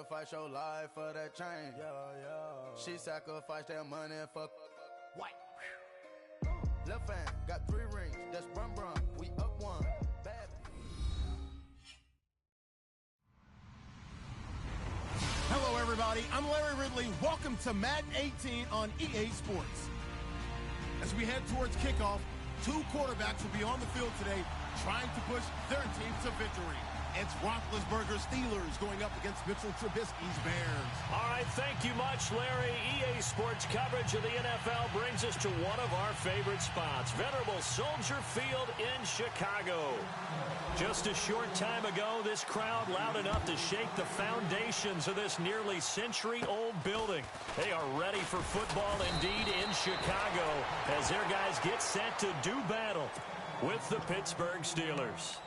sacrifice your life for that chain. She sacrificed that money for white. Left hand got 3 rings. That's brum brum. We up one. Bad. Hello, everybody. I'm Larry Ridley. Welcome to Madden 18 on EA Sports. As we head towards kickoff, 2 quarterbacks will be on the field today trying to push their teams to victory. It's Roethlisberger's Steelers going up against Mitchell Trubisky's Bears. All right, thank you much, Larry. EA Sports coverage of the NFL brings us to one of our favorite spots, venerable Soldier Field in Chicago. Just a short time ago, this crowd loud enough to shake the foundations of this nearly century-old building. They are ready for football indeed in Chicago as their guys get set to do battle with the Pittsburgh Steelers.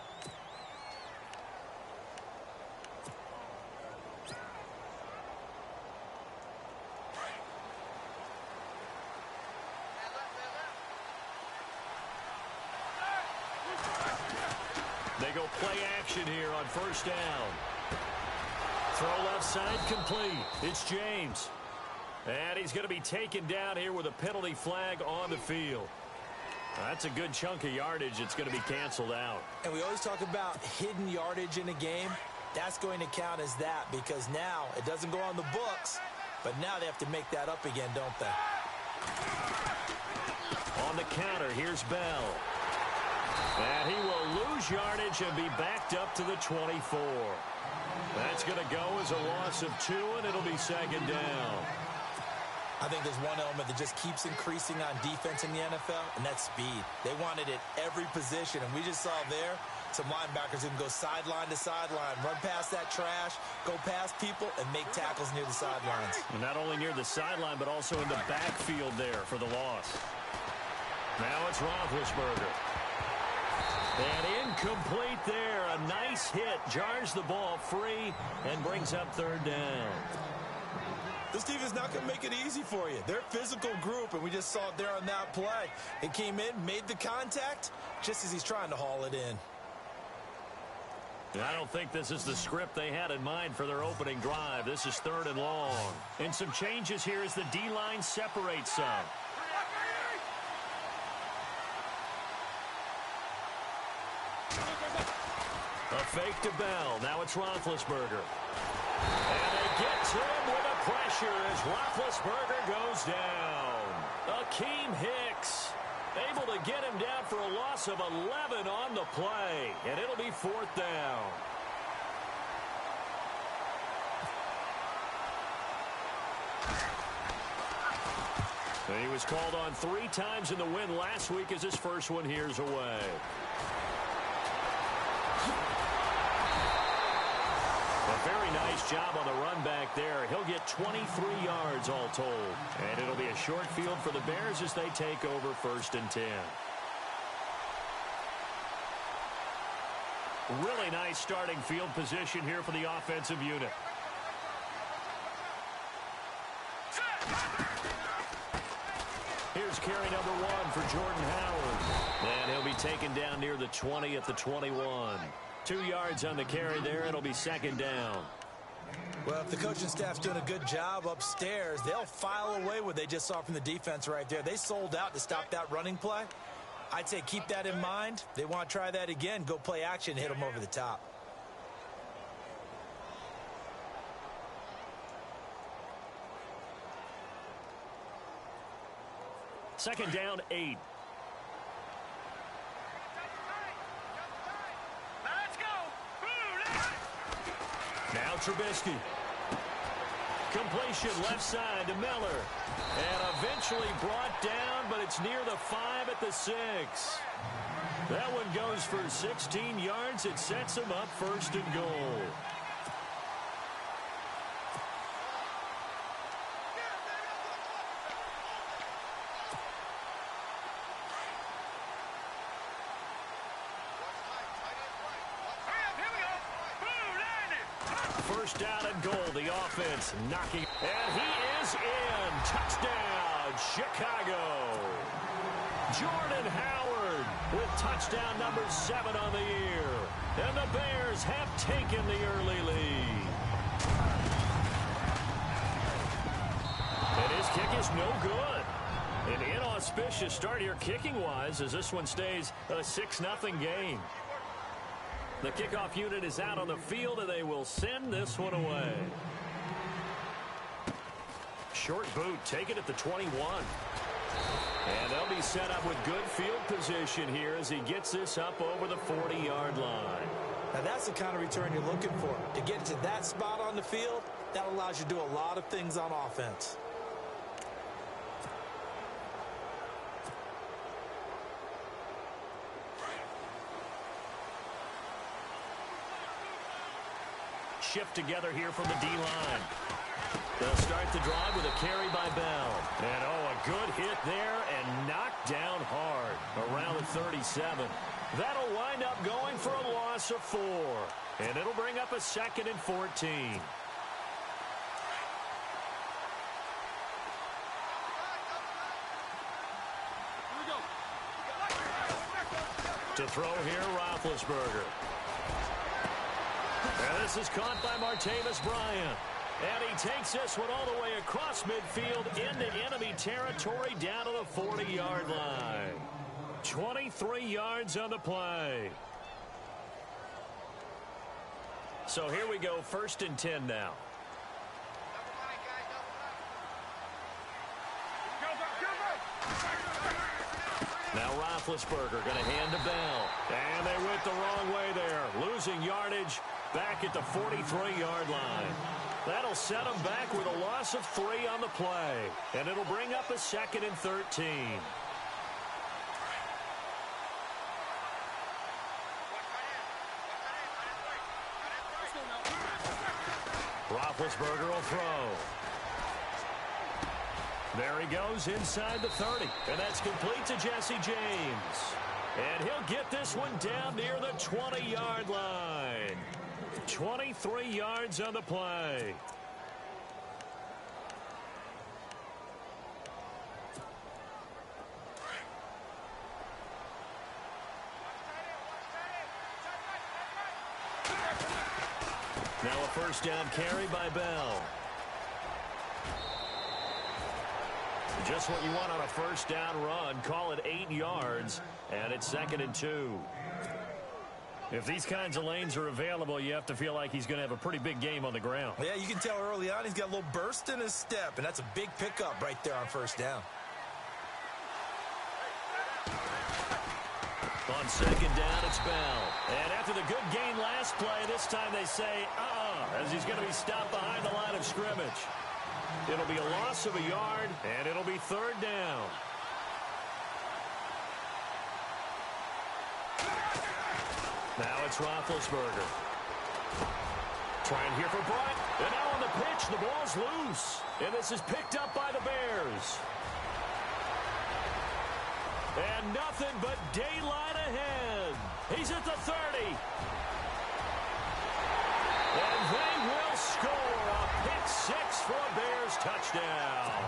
They go play action here on first down. Throw left side complete. It's James. And he's going to be taken down here with a penalty flag on the field. That's a good chunk of yardage. It's going to be canceled out. And we always talk about hidden yardage in a game. That's going to count as that because now it doesn't go on the books, but now they have to make that up again, don't they? On the counter, here's Bell. And he will lose yardage and be backed up to the 24. That's going to go as a loss of 2, and it'll be second down. I think there's one element that just keeps increasing on defense in the NFL, and that's speed. They want it at every position, and we just saw there some linebackers who can go sideline to sideline, run past that trash, go past people, and make tackles near the sidelines. And not only near the sideline, but also in the backfield there for the loss. Now it's Roethlisberger. And incomplete there. A nice hit. Jars the ball free and brings up third down. This team is not going to make it easy for you. They're a physical group, and we just saw it there on that play. It came in, made the contact, just as he's trying to haul it in. I don't think this is the script they had in mind for their opening drive. This is third and long. And some changes here as the D-line separates some. A fake to Bell. Now it's Roethlisberger. And they get to him with a pressure as Roethlisberger goes down. Akeem Hicks able to get him down for a loss of 11 on the play. And it'll be fourth down. And he was called on 3 times in the win last week as his first one here's away. A very nice job on the run back there. He'll get 23 yards all told. And it'll be a short field for the Bears as they take over first and 10. Really nice starting field position here for the offensive unit. Here's carry number 1 for Jordan Howard. And he'll be taken down near the 20 at the 21. 2 yards on the carry there. It'll be second down. Well, if the coaching staff's doing a good job upstairs, they'll file away what they just saw from the defense right there. They sold out to stop that running play. I'd say keep that in mind. They want to try that again. Go play action, hit them over the top. Second down, 8. Now Trubisky. Completion left side to Miller. And eventually brought down, but it's near the 5 at the 6. That one goes for 16 yards. It sets him up first and goal. First down and goal, the offense knocking. And he is in. Touchdown, Chicago. Jordan Howard with touchdown number 7 on the year. And the Bears have taken the early lead. is no good. An inauspicious start here kicking-wise as this one stays a 6-0 game. The kickoff unit is out on the field, and they will send this one away. Short boot, take it at the 21. And they'll be set up with good field position here as he gets this up over the 40-yard line. Now that's the kind of return you're looking for. To get to that spot on the field, that allows you to do a lot of things on offense. Shift together here from the D-line. They'll start the drive with a carry by Bell. And, a good hit there and knocked down hard around the 37. That'll wind up going for a loss of 4. And it'll bring up a 2nd and 14. To throw here, Roethlisberger. And this is caught by Martavis Bryant. And he takes this one all the way across midfield into enemy territory down to the 40-yard line. 23 yards on the play. So here we go, 1st and 10 now. Now Roethlisberger going to hand to Bell. And they went the wrong way there. Losing yardage back at the 43-yard line. That'll set them back with a loss of 3 on the play. And it'll bring up a 2nd and 13. Roethlisberger will throw. There he goes inside the 30. And that's complete to Jesse James. And he'll get this one down near the 20-yard line. 23 yards on the play. Now a 1st down carry by Bell. Just what you want on a 1st down run. Call it 8 yards, and it's 2nd and 2. If these kinds of lanes are available, you have to feel like he's going to have a pretty big game on the ground. Yeah, you can tell early on he's got a little burst in his step, and that's a big pickup right there on 1st down. On 2nd down, it's Bell. And after the good gain last play, this time they say, as he's going to be stopped behind the line of scrimmage. It'll be a loss of a yard, and it'll be 3rd down. Now it's Roethlisberger. Trying here for Bryant. And now on the pitch, the ball's loose. And this is picked up by the Bears. And nothing but daylight ahead. He's at the 30. And they will score a pick-6 for a Bears touchdown.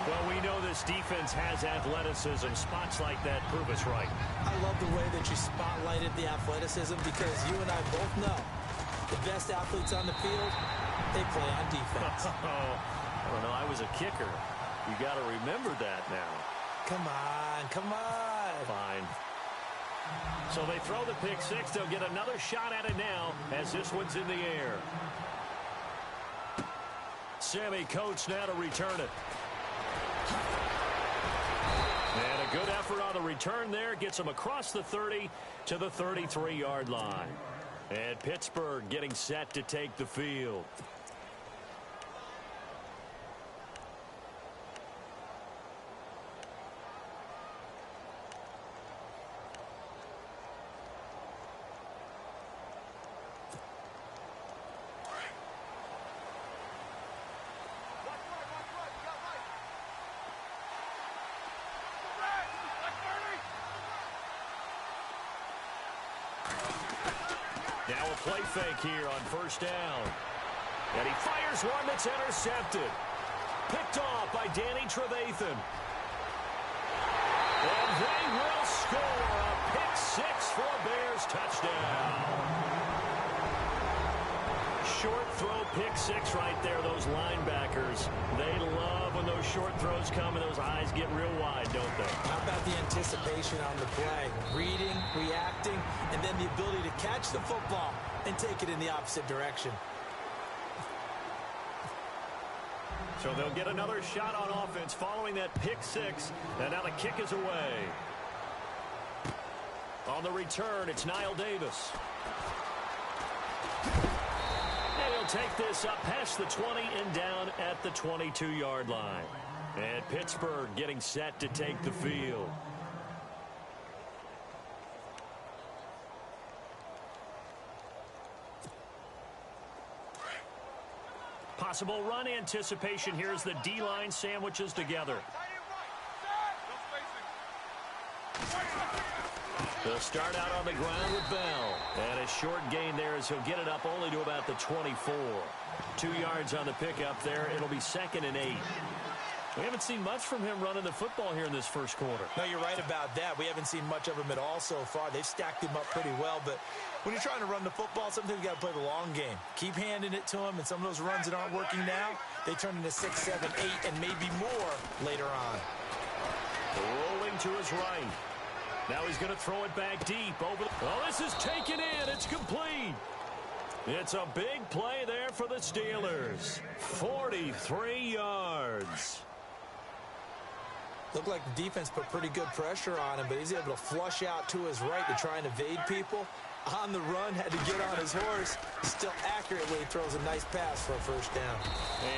Well, we know this defense has athleticism. Spots like that prove us right. I love the way that you spotlighted the athleticism because you and I both know the best athletes on the field, they play on defense. I don't know. I was a kicker. You got to remember that now. Come on, come on. Fine. So they throw the pick-6. They'll get another shot at it now as this one's in the air. Sammy Coates now to return it. And a good effort on the return there. Gets him across the 30 to the 33-yard line. And Pittsburgh getting set to take the field. Now a play fake here on 1st down. And he fires one that's intercepted. Picked off by Danny Trevathan. And they will score a pick-6 for a Bears touchdown. short throw pick six right there, those linebackers. They love when those short throws come and those eyes get real wide, don't they? How about the anticipation on the play? Reading, reacting, and then the ability to catch the football and take it in the opposite direction. So they'll get another shot on offense following that pick six, and now the kick is away. On the return, it's Niall Davis. And he'll take this up past the 20 and down at the 22-yard line. And Pittsburgh getting set to take the field. Possible run anticipation here as the D-line sandwiches together. They'll start out on the ground with Bell. And a short gain there as he'll get it up only to about the 24. 2 yards on the pickup there. It'll be 2nd and 8. We haven't seen much from him running the football here in this first quarter. No, you're right about that. We haven't seen much of him at all so far. They've stacked him up pretty well, but when you're trying to run the football, sometimes you got to play the long game. Keep handing it to him, and some of those runs that aren't working now, they turn into 6, 7, 8, and maybe more later on. Rolling to his right. Now he's going to throw it back deep. Oh, this is taken in. It's complete. It's a big play there for the Steelers. 43 yards. Looked like the defense put pretty good pressure on him, but he's able to flush out to his right to try and evade people. On the run, had to get on his horse. Still accurately throws a nice pass for a first down.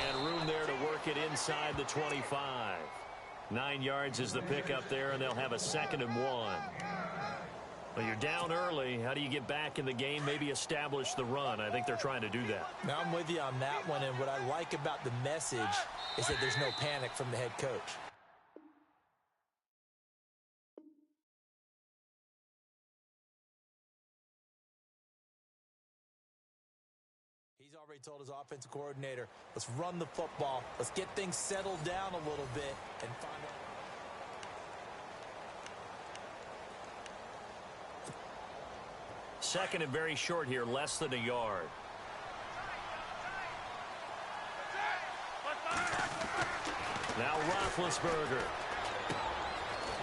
And room there to work it inside the 25. 9 yards is the pickup there, and they'll have a 2nd and 1. Well, you're down early. How do you get back in the game, maybe establish the run? I think they're trying to do that. Now, I'm with you on that one, and what I like about the message is that there's no panic from the head coach. He's already told his offensive coordinator, let's run the football. Let's get things settled down a little bit and find out. Second and very short here, less than a yard. Now Roethlisberger.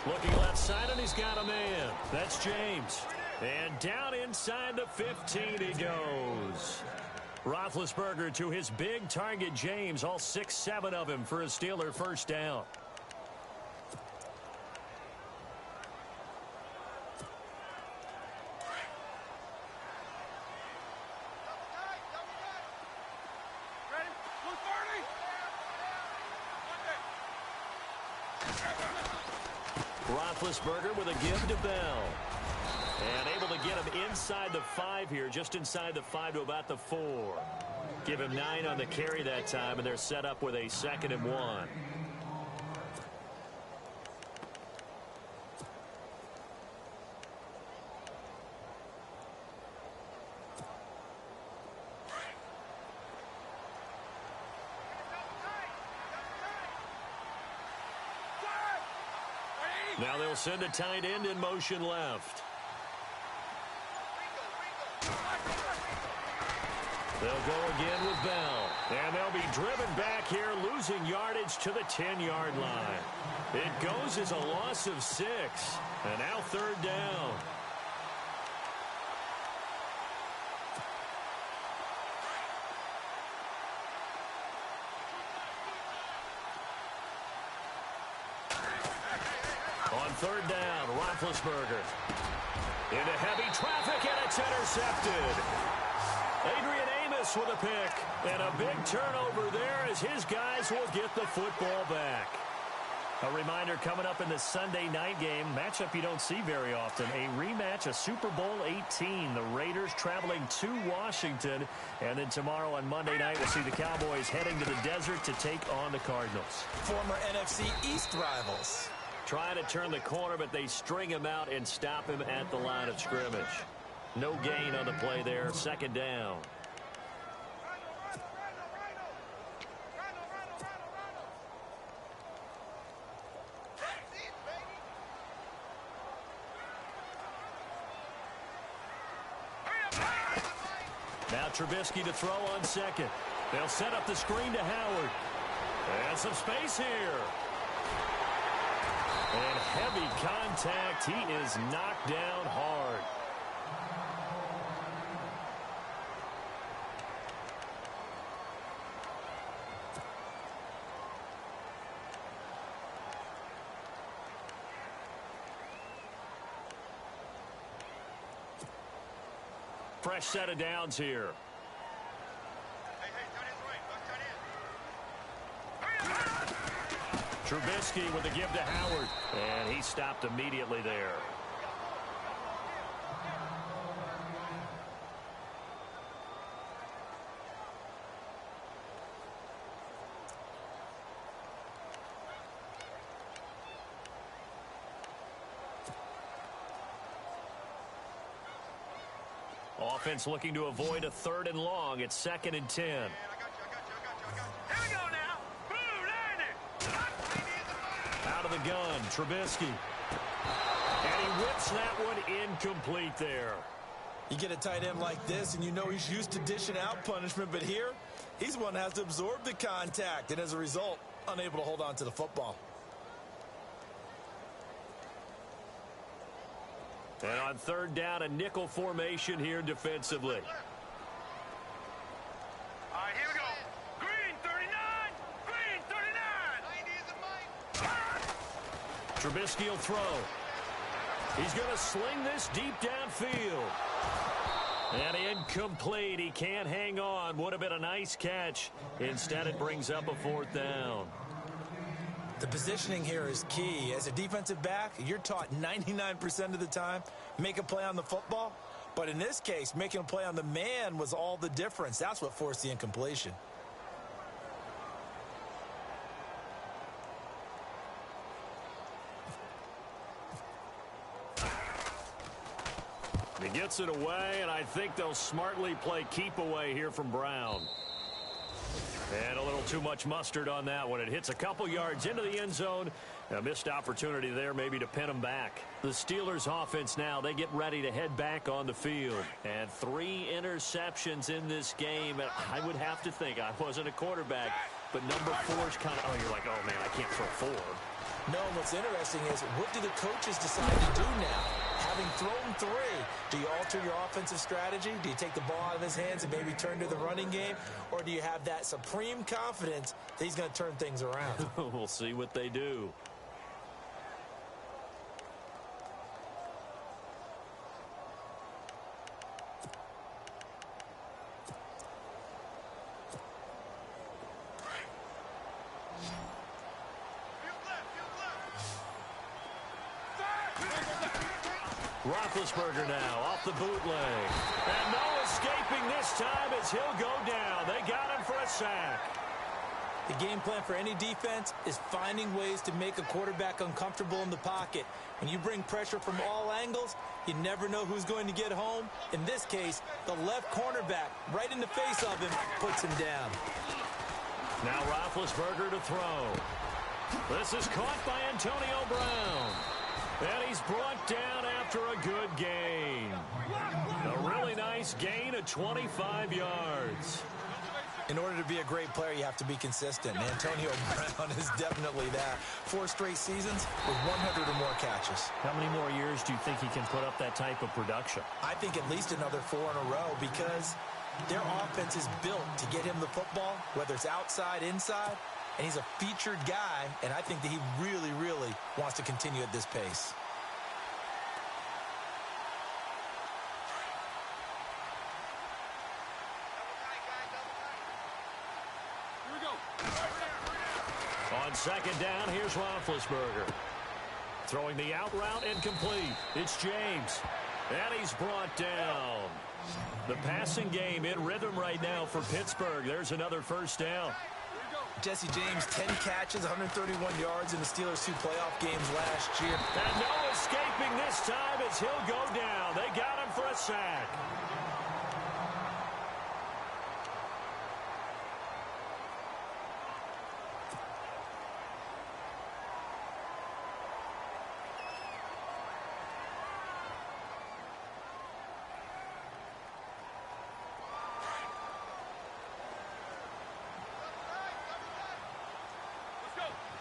Looking left side, and he's got a man. That's James. And down inside the 15 he goes. Roethlisberger to his big target, James. All 6, 7 of him for a Steeler first down. Roethlisberger with a give to Bell. And able to get him inside the 5 here, just inside the 5 to about the 4. Give him 9 on the carry that time, and they're set up with a 2nd and 1. Now they'll send a tight end in motion left. They'll go again with Bell. And they'll be driven back here, losing yardage to the 10-yard line. It goes as a loss of 6. And now 3rd down. On 3rd down, Roethlisberger. Into heavy traffic, and it's intercepted. Adrian Amos with a pick, and a big turnover there as his guys will get the football back. A reminder coming up in the Sunday night game, matchup you don't see very often, a rematch of Super Bowl 18. The Raiders traveling to Washington, and then tomorrow on Monday night we'll see the Cowboys heading to the desert to take on the Cardinals. Former NFC East rivals. Trying to turn the corner, but they string him out and stop him at the line of scrimmage. No gain on the play there. 2nd down. Now Trubisky to throw on second. They'll set up the screen to Howard. And some space here. And heavy contact. He is knocked down hard. Fresh set of downs here. Trubisky with a give to Howard. And he stopped immediately there. Offense looking to avoid a 3rd and long. It's 2nd and 10. Here we go now. Boom, Out of the gun, Trubisky. And he whips that one incomplete there. You get a tight end like this, and you know he's used to dishing out punishment, but here, he's one that has to absorb the contact, and as a result, unable to hold on to the football. And on 3rd down, a nickel formation here defensively. All right, here we go. Green 39. Green 39. Trubisky will throw. He's going to sling this deep downfield. And incomplete. He can't hang on. Would have been a nice catch. Instead, it brings up a 4th down. The positioning here is key. As a defensive back, you're taught 99% of the time, make a play on the football. But in this case, making a play on the man was all the difference. That's what forced the incompletion. He gets it away, and I think they'll smartly play keep away here from Brown. And a little too much mustard on that one. It hits a couple yards into the end zone. A missed opportunity there maybe to pin them back. The Steelers offense now, they get ready to head back on the field. And 3 interceptions in this game. And I would have to think, I wasn't a quarterback, but number 4 is kind of, oh, you're like, oh, man, I can't throw 4. No, what's interesting is what do the coaches decide to do now? Having thrown 3, do you alter your offensive strategy? Do you take the ball out of his hands and maybe turn to the running game? Or do you have that supreme confidence that he's going to turn things around? We'll see what they do. Roethlisberger now off the bootleg. And no escaping this time as he'll go down. They got him for a sack. The game plan for any defense is finding ways to make a quarterback uncomfortable in the pocket. When you bring pressure from all angles, you never know who's going to get home. In this case, the left cornerback, right in the face of him, puts him down. Now Roethlisberger to throw. This is caught by Antonio Brown. And he's brought down after a good gain. A really nice gain of 25 yards. In order to be a great player, you have to be consistent. And Antonio Brown is definitely that. 4 straight seasons with 100 or more catches. How many more years do you think he can put up that type of production? I think at least another 4 in a row because their offense is built to get him the football, whether it's outside, inside. And he's a featured guy, and I think that he really, really wants to continue at this pace. Here we go. On 2nd down, here's Roethlisberger. Throwing the out route incomplete. It's James. And he's brought down. The passing game in rhythm right now for Pittsburgh. There's another 1st down. Jesse James, 10 catches, 131 yards in the Steelers' 2 playoff games last year. And no escaping this time as he'll go down. They got him for a sack.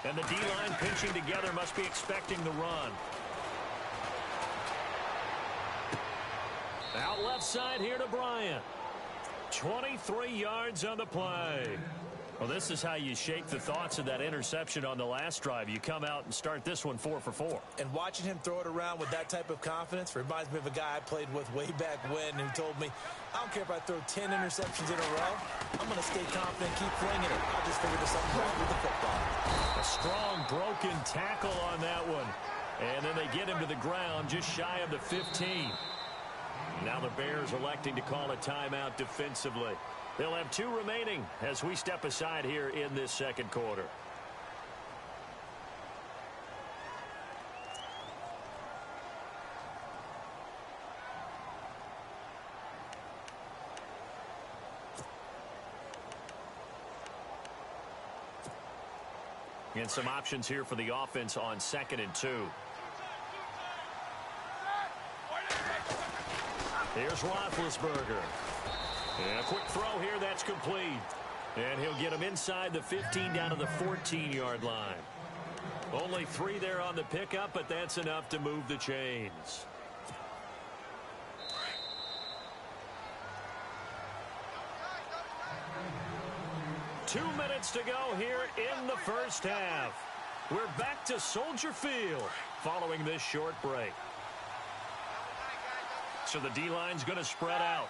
And the D-line pinching together must be expecting the run. Out left side here to Bryant. 23 yards on the play. Well, this is how you shake the thoughts of that interception on the last drive. You come out and start this one 4 for 4. And watching him throw it around with that type of confidence reminds me of a guy I played with way back when who told me, I don't care if I throw 10 interceptions in a row. I'm going to stay confident, keep flinging it. I just figured there's something wrong with the football. A strong broken tackle on that one. And then they get him to the ground just shy of the 15. Now the Bears electing to call a timeout defensively. They'll have 2 remaining as we step aside here in this second quarter. And some options here for the offense on 2nd and 2. Here's Roethlisberger. And a quick throw here, that's complete. And he'll get him inside the 15 down to the 14-yard line. Only 3 there on the pickup, but that's enough to move the chains. Two minutes to go here in the first half. We're back to Soldier Field following this short break. So the D-line's going to spread out.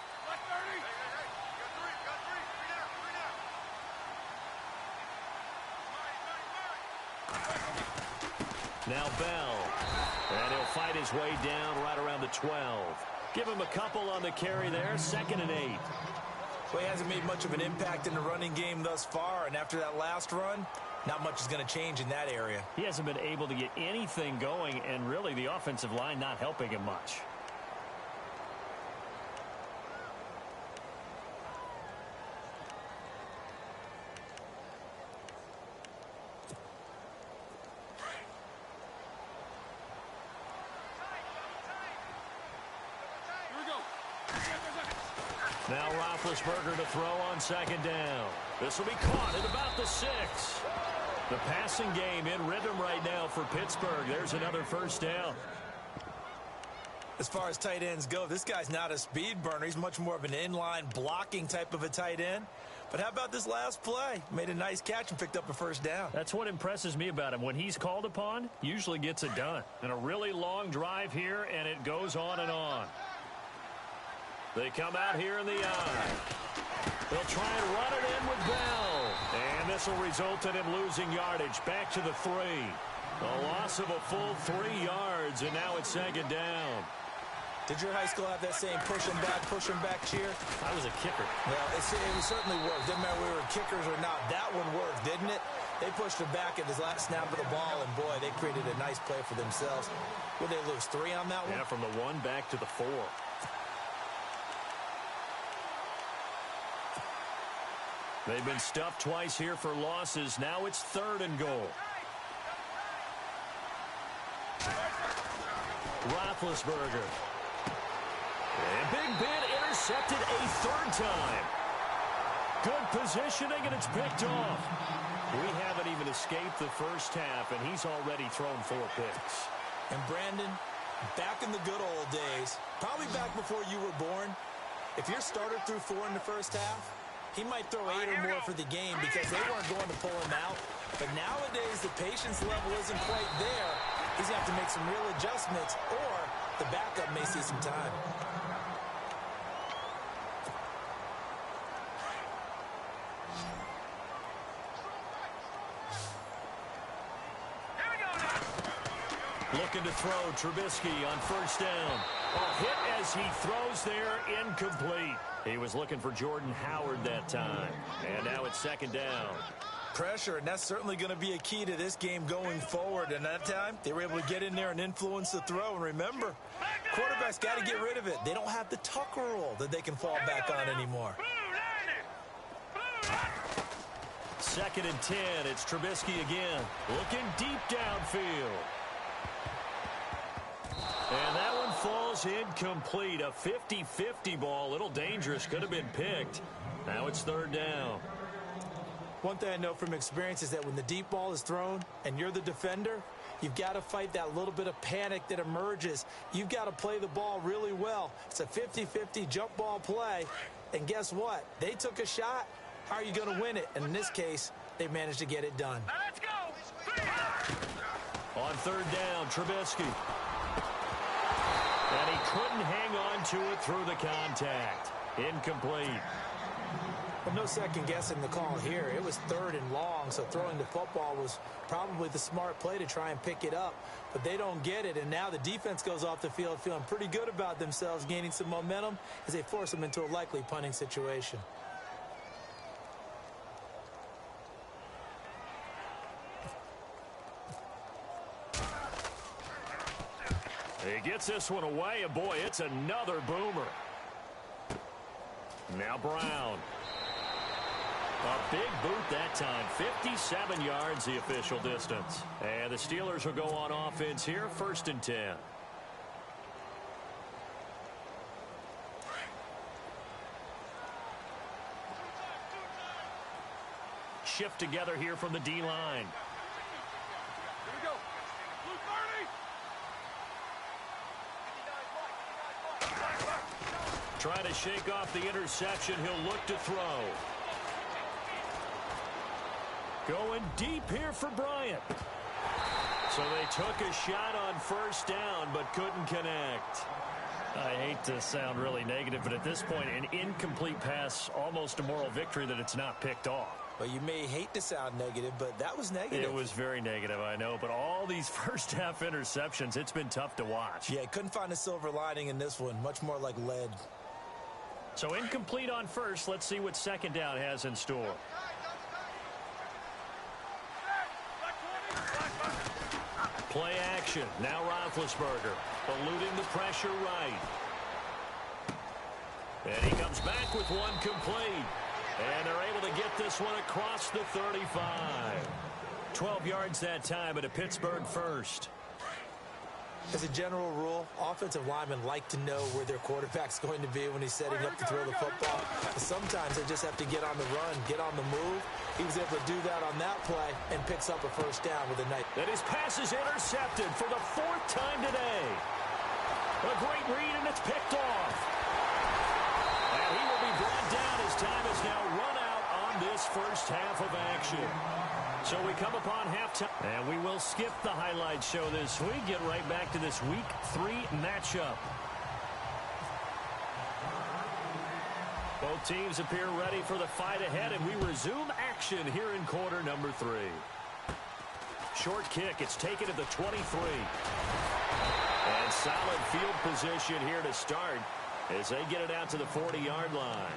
Now Bell. And he'll fight his way down right around the 12. Give him a couple on the carry there. 2nd and 8. Well, he hasn't made much of an impact in the running game thus far, and after that last run, not much is going to change in that area. He hasn't been able to get anything going, and really the offensive line not helping him much. Now Roethlisberger to throw on 2nd down. This will be caught at about the 6. The passing game in rhythm right now for Pittsburgh. There's another first down. As far as tight ends go, this guy's not a speed burner. He's much more of an inline blocking type of a tight end. But how about this last play? Made a nice catch and picked up a first down. That's what impresses me about him. When he's called upon, usually gets it done. And a really long drive here, and it goes on and on. They come out here in the eye. They'll try and run it in with Bell. And this will result in him losing yardage. Back to the 3. A loss of a full 3 yards, and now it's 2nd down. Did your high school have that same push him back cheer? I was a kicker. Well, it certainly worked. Didn't matter if we were kickers or not. That one worked, didn't it? They pushed him back at his last snap of the ball, and boy, they created a nice play for themselves. Would they lose 3 on that one? Yeah, from the 1 back to the 4. They've been stuffed twice here for losses. Now it's 3rd and goal. Roethlisberger. And Big Ben intercepted a 3rd time. Good positioning, and it's picked off. We haven't even escaped the first half, and he's already thrown 4 picks. And Brandon, back in the good old days, probably back before you were born, if your starter threw 4 in the first half, he might throw 8 or more for the game because they weren't going to pull him out. But nowadays, the patience level isn't quite there. He's going to have to make some real adjustments, or the backup may see some time. Looking to throw Trubisky on 1st down. A hit as he throws there, incomplete. He was looking for Jordan Howard that time. And now it's 2nd down. Pressure, and that's certainly going to be a key to this game going forward. And that time, they were able to get in there and influence the throw. And remember, quarterbacks got to get rid of it. They don't have the Tucker rule that they can fall back on anymore. 2nd and 10. It's Trubisky again. Looking deep downfield. And that one falls incomplete. A 50-50 ball. A little dangerous. Could have been picked. Now it's 3rd down. One thing I know from experience is that when the deep ball is thrown and you're the defender, you've got to fight that little bit of panic that emerges. You've got to play the ball really well. It's a 50-50 jump ball play. And guess what? They took a shot. How are you going to win it? And in this case, they managed to get it done. Now let's go. On third down, Trubisky. And he couldn't hang on to it through the contact. Incomplete. Well, no second guessing the call here. It was 3rd and long, so throwing the football was probably the smart play to try and pick it up. But they don't get it, and now the defense goes off the field feeling pretty good about themselves, gaining some momentum as they force them into a likely punting situation. He gets this one away, and boy, it's another boomer. Now Brown. A big boot that time. 57 yards the official distance. And the Steelers will go on offense here, 1st and 10. Shift together here from the D-line. Here we go. Blue 30. Trying to shake off the interception. He'll look to throw. Going deep here for Bryant. So they took a shot on 1st down, but couldn't connect. I hate to sound really negative, but at this point, an incomplete pass, almost a moral victory that it's not picked off. Well, you may hate to sound negative, but that was negative. It was very negative, I know, but all these first-half interceptions, it's been tough to watch. Yeah, couldn't find a silver lining in this one. Much more like lead. So incomplete on 1st. Let's see what 2nd down has in store. Play action. Now Roethlisberger eluding the pressure right. And he comes back with one complete. And they're able to get this one across the 35. 12 yards that time, and a Pittsburgh first. As a general rule, offensive linemen like to know where their quarterback's going to be when he's setting up to throw the football. But sometimes they just have to get on the run, get on the move. He was able to do that on that play and picks up a 1st down with a nice. And his pass is intercepted for the 4th time today. A great read, and it's picked off. And he will be brought down as time is now run out on this 1st half of action. So we come upon halftime, and we will skip the highlight show this week. Get right back to this Week 3 matchup. Both teams appear ready for the fight ahead, and we resume action here in quarter number 3. Short kick. It's taken at the 23. And solid field position here to start as they get it out to the 40-yard line.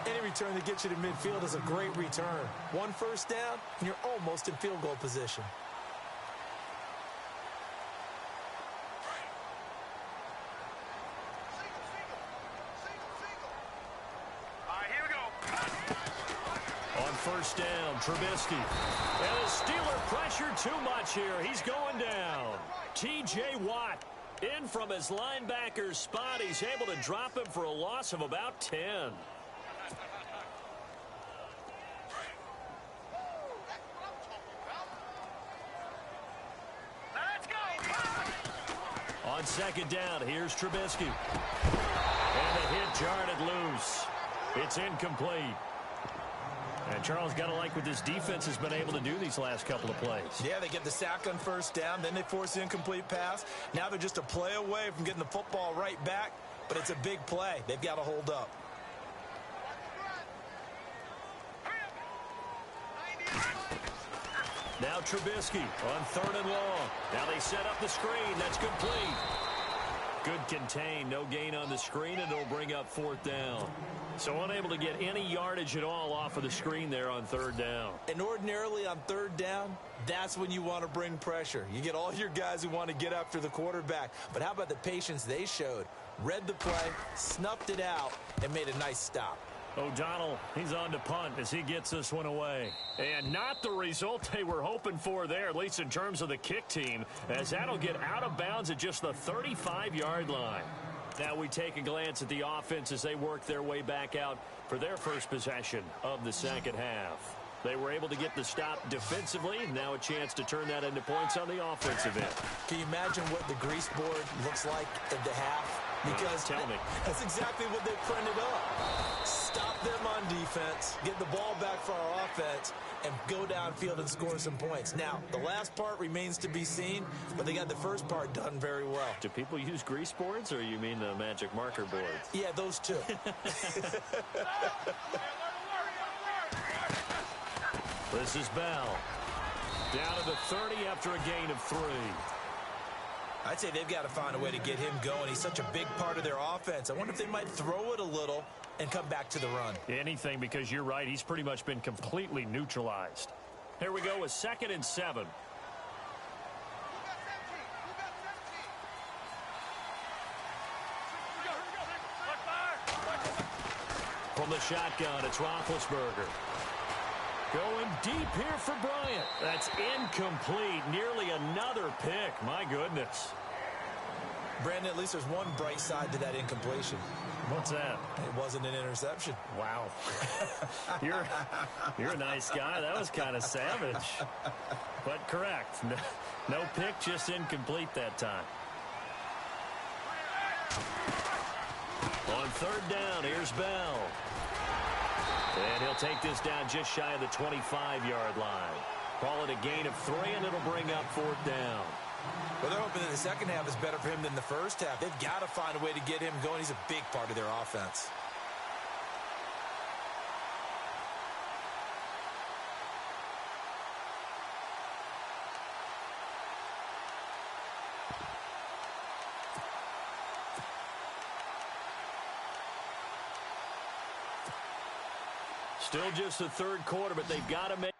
Any return that gets you to midfield is a great return. 1 1st down, and you're almost in field goal position. All right, here we go. On 1st down, Trubisky. And the Steeler pressure too much here. He's going down. T.J. Watt in from his linebacker's spot. He's able to drop him for a loss of about 10. Let's go. On 2nd down, here's Trubisky. And the hit jarred it loose. It's incomplete. And Charles, got to like what this defense has been able to do these last couple of plays. Yeah, they get the sack on 1st down, then they force the incomplete pass. Now they're just a play away from getting the football right back, but it's a big play. They've got to hold up. Now Trubisky on 3rd and long. Now they set up the screen. That's complete. Good contain. No gain on the screen, and it'll bring up 4th down. So unable to get any yardage at all off of the screen there on 3rd down. And ordinarily on 3rd down, that's when you want to bring pressure. You get all your guys who want to get after the quarterback. But how about the patience they showed? Read the play, snuffed it out, and made a nice stop. O'Donnell, he's on to punt as he gets this one away. And not the result they were hoping for there, at least in terms of the kick team, as that'll get out of bounds at just the 35-yard line. Now we take a glance at the offense as they work their way back out for their first possession of the 2nd half. They were able to get the stop defensively. Now a chance to turn that into points on the offensive end. Can you imagine what the grease board looks like at the half? Because tell me. That's exactly what they printed up. Stop them on defense, get the ball back for our offense, and go downfield and score some points. Now, the last part remains to be seen, but they got the first part done very well. Do people use grease boards, or you mean the magic marker boards? Yeah, those two. This is Bell. Down to the 30 after a gain of 3. I'd say they've got to find a way to get him going. He's such a big part of their offense. I wonder if they might throw it a little and come back to the run. Anything, because you're right. He's pretty much been completely neutralized. Here we go with 2nd and 7. From the shotgun, it's Roethlisberger. Going deep here for Bryant. That's incomplete. Nearly another pick. My goodness. Brandon, at least there's one bright side to that incompletion. What's that? It wasn't an interception. Wow. You're a nice guy. That was kind of savage. But correct. No pick, just incomplete that time. On 3rd down, here's Bell. And he'll take this down just shy of the 25-yard line. Call it a gain of 3, and it'll bring up 4th down. Well, they're hoping that the second half is better for him than the first half. They've got to find a way to get him going. He's a big part of their offense. Still just the 3rd quarter, but they've got to make